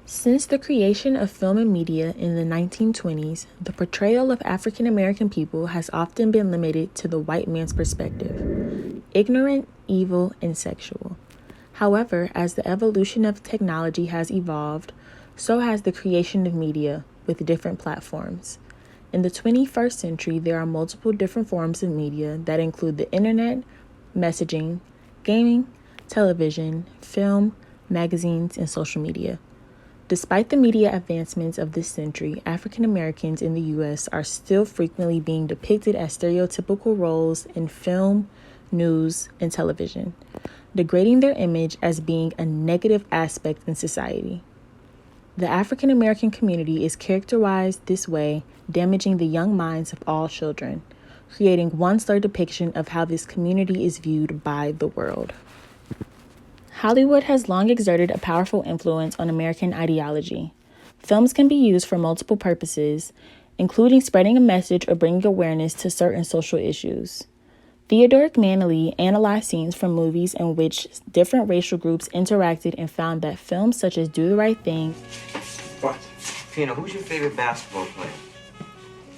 Since the creation of film and media in the 1920s, the portrayal of African American people has often been limited to the white man's perspective: ignorant, evil, and sexual. However, as the evolution of technology has evolved, so has the creation of media with different platforms. In the 21st century, there are multiple different forms of media that include the internet, messaging, gaming, television, film, magazines, and social media. Despite the media advancements of this century, African Americans in the U.S. are still frequently being depicted as stereotypical roles in film, news, and television, degrading their image as being a negative aspect in society. The African American community is characterized this way, damaging the young minds of all children, creating one slurred depiction of how this community is viewed by the world. Hollywood has long exerted a powerful influence on American ideology. Films can be used for multiple purposes, including spreading a message or bringing awareness to certain social issues. Theodoric Manley analyzed scenes from movies in which different racial groups interacted and found that films such as Do the Right Thing. What? Pino, who's your favorite basketball player?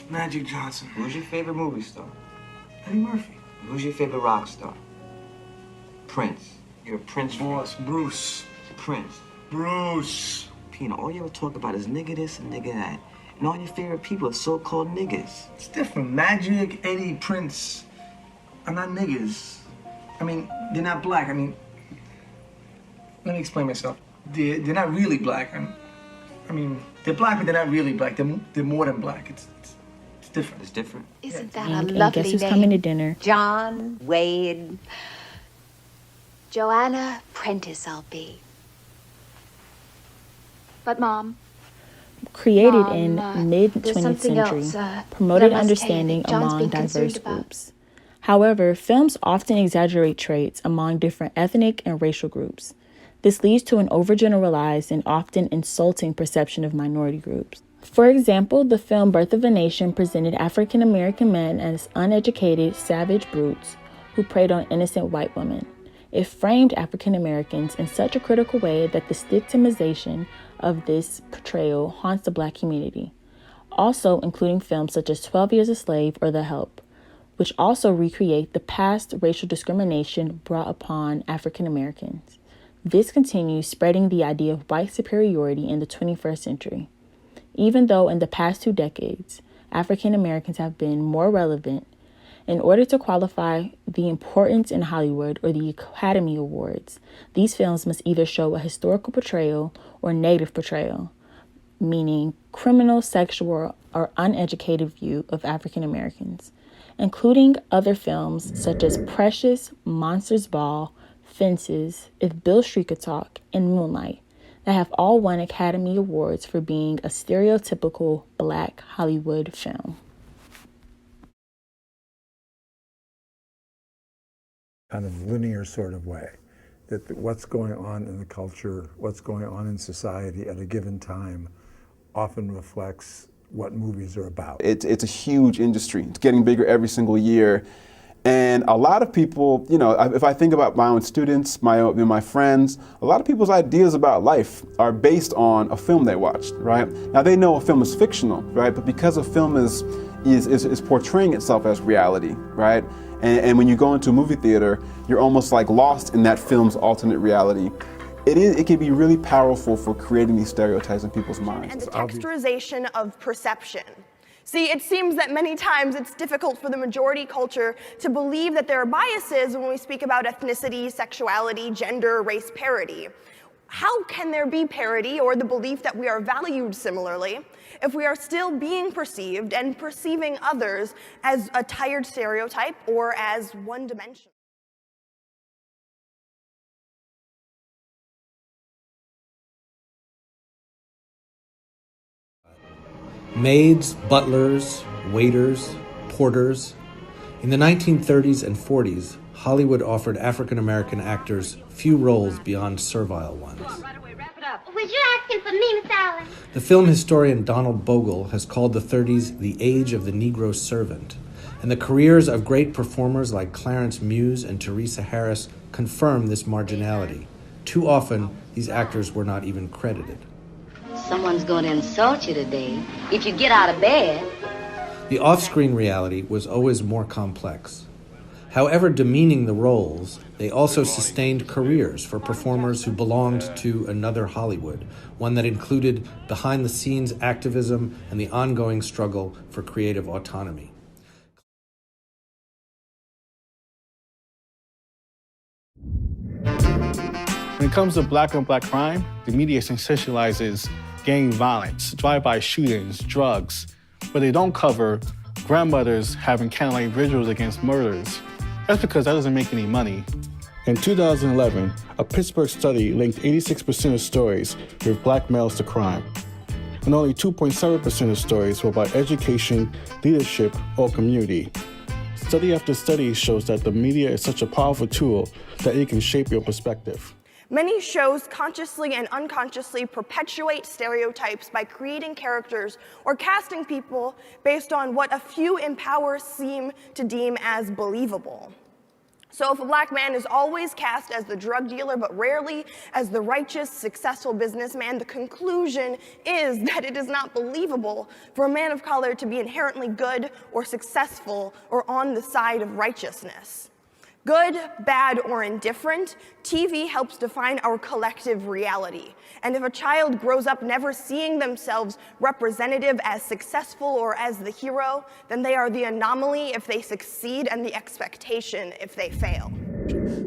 Magic Johnson. Who's your favorite movie star? Eddie Murphy. Who's your favorite rock star? Prince. You're a Prince fan. Boss, Bruce. Prince. Bruce. Pino, all you ever talk about is nigga this and nigga that. And all your favorite people are so-called niggas. It's different. Magic, Eddie, Prince are not niggas. I mean, they're not black. I mean, let me explain myself. They're not really black. I mean, they're black, but they're not really black. They're more than black. It's different. It's different. Isn't that And a lovely guess who's name? coming to dinner? John Wade. Joanna Prentice I'll be. But Mom, Created Mom, in there's mid-20th something century, else, promoted that I must tell you understanding that John's among been diverse concerned about. groups. However, films often exaggerate traits among different ethnic and racial groups. This leads to an overgeneralized and often insulting perception of minority groups. For example, the film Birth of a Nation presented African American men as uneducated, savage brutes who preyed on innocent white women. It framed African Americans in such a critical way that the stigmatization of this portrayal haunts the Black community, also including films such as 12 Years a Slave or The Help, which also recreate the past racial discrimination brought upon African Americans. This continues spreading the idea of white superiority in the 21st century. Even though in the past 2 decades, African Americans have been more relevant, in order to qualify the importance in Hollywood or the Academy Awards, these films must either show a historical portrayal or negative portrayal, meaning criminal, sexual, or uneducated view of African Americans, including other films such as Precious, Monsters Ball, Fences, If Beale Street Could Talk, and Moonlight, that have all won Academy Awards for being a stereotypical Black Hollywood film. Kind of linear sort of way, that what's going on in the culture, what's going on in society at a given time often reflects what movies are about. It's a huge industry. It's getting bigger every single year. And a lot of people, you know, if I think about my own students, my friends, a lot of people's ideas about life are based on a film they watched, right? Now they know a film is fictional, right? But because a film is portraying itself as reality, right? And when you go into a movie theater, you're almost like lost in that film's alternate reality. It can be really powerful for creating these stereotypes in people's minds. And the texturization of perception. See, it seems that many times it's difficult for the majority culture to believe that there are biases when we speak about ethnicity, sexuality, gender, race parity. How can there be parity or the belief that we are valued similarly if we are still being perceived and perceiving others as a tired stereotype or as one-dimensional? Maids, butlers, waiters, porters. In the 1930s and 40s, Hollywood offered African-American actors few roles beyond servile ones. Was you asking for me, Miss Allen? The film historian Donald Bogle has called the 30s the age of the Negro servant, and the careers of great performers like Clarence Muse and Teresa Harris confirm this marginality. Too often, these actors were not even credited. Someone's going to insult you today. If you get out of bed. The off-screen reality was always more complex. However demeaning the roles, they also sustained careers for performers who belonged to another Hollywood, one that included behind-the-scenes activism and the ongoing struggle for creative autonomy. When it comes to black on black crime, the media sensationalizes gang violence, drive-by shootings, drugs, but they don't cover grandmothers having candlelight vigils against murders. That's because that doesn't make any money. In 2011, a Pittsburgh study linked 86% of stories with black males to crime, and only 2.7% of stories were about education, leadership, or community. Study after study shows that the media is such a powerful tool that it can shape your perspective. Many shows consciously and unconsciously perpetuate stereotypes by creating characters or casting people based on what a few in power seem to deem as believable. So if a black man is always cast as the drug dealer but rarely as the righteous, successful businessman, the conclusion is that it is not believable for a man of color to be inherently good or successful or on the side of righteousness. Good, bad, or indifferent, TV helps define our collective reality. And if a child grows up never seeing themselves representative as successful or as the hero, then they are the anomaly if they succeed and the expectation if they fail.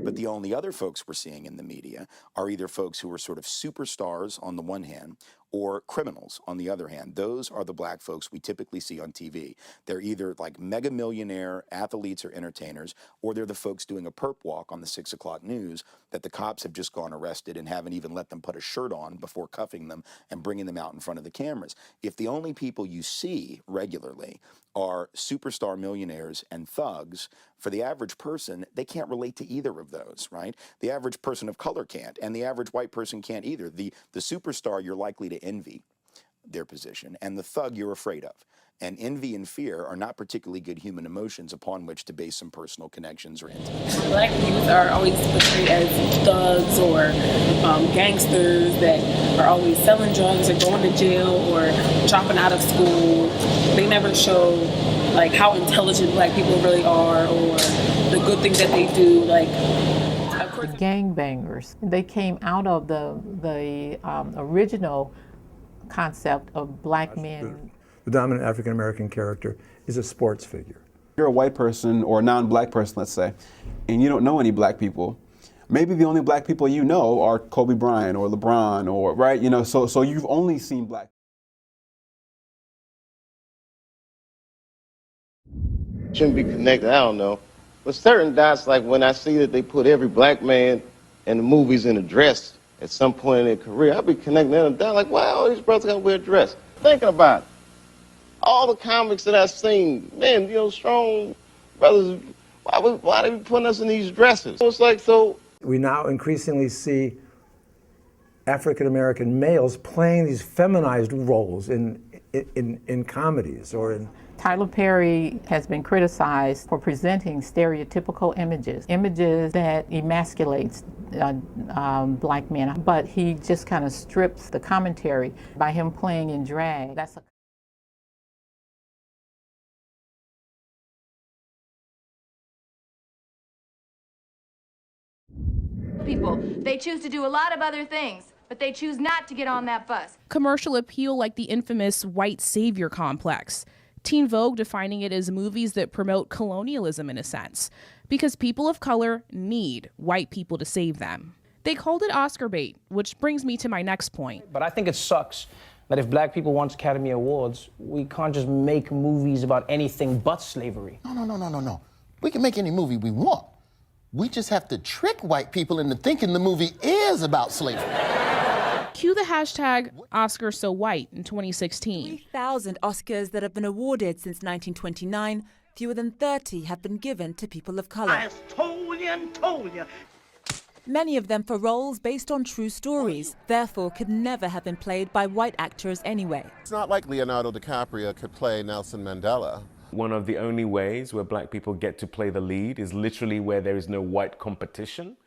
But the only other folks we're seeing in the media are either folks who are sort of superstars on the one hand or criminals on the other hand. Those are the black folks we typically see on TV. They're either like mega millionaire athletes or entertainers, or they're the folks doing a perp walk on the 6 o'clock news that the cops have just gone arrested and haven't even let them put a shirt on before cuffing them and bringing them out in front of the cameras. If the only people you see regularly are superstar millionaires and thugs, for the average person, they can't relate to either of those, right? The average person of color can't, and the average white person can't either. The superstar, you're likely to envy their position, and the thug you're afraid of. And envy and fear are not particularly good human emotions upon which to base some personal connections or intimacy. Black youth are always portrayed as thugs or gangsters that are always selling drugs or going to jail or dropping out of school. They never show like how intelligent black people really are or the good things that they do. Like the gangbangers, they came out of the original concept of black men. The dominant African American character is a sports figure. You're a white person or a non-black person, let's say, and you don't know any black people. Maybe the only black people you know are Kobe Bryant or LeBron or, right, you know, so you've only seen black. Shouldn't be connected, I don't know. But certain dots, like when I see that they put every black man in the movies in a dress at some point in their career, I'll be connecting them down like, wow, these brothers gotta wear a dress. Thinking about it. All the comics that I've seen, man, you know, strong brothers, why they be putting us in these dresses? It's like, so. We now increasingly see African American males playing these feminized roles in comedies or in. Tyler Perry has been criticized for presenting stereotypical images that emasculates black men, but he just kind of strips the commentary by him playing in drag. That's a people. They choose to do a lot of other things, but they choose not to get on that bus. Commercial appeal like the infamous white savior complex. Teen Vogue defining it as movies that promote colonialism in a sense, because people of color need white people to save them. They called it Oscar bait, which brings me to my next point. But I think it sucks that if black people want Academy Awards, we can't just make movies about anything but slavery. No. We can make any movie we want. We just have to trick white people into thinking the movie is about slavery. Cue the hashtag #OscarsSoWhite in 2016. 3,000 Oscars that have been awarded since 1929, fewer than 30 have been given to people of color. I told you. Many of them for roles based on true stories, therefore could never have been played by white actors anyway. It's not like Leonardo DiCaprio could play Nelson Mandela. One of the only ways where black people get to play the lead is literally where there is no white competition.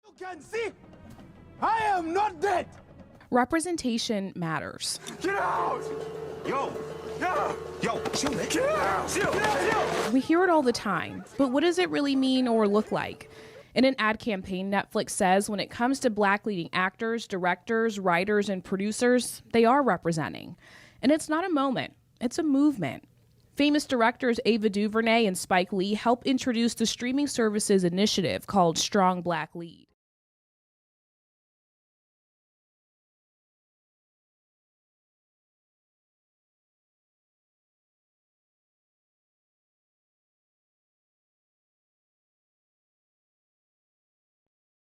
You can see, I am not dead. Representation matters. Get out! Yo, get out! We hear it all the time, but what does it really mean or look like? In an ad campaign, Netflix says when it comes to Black leading actors, directors, writers, and producers, they are representing. And it's not a moment, it's a movement. Famous directors Ava DuVernay and Spike Lee helped introduce the streaming services initiative called Strong Black Lead.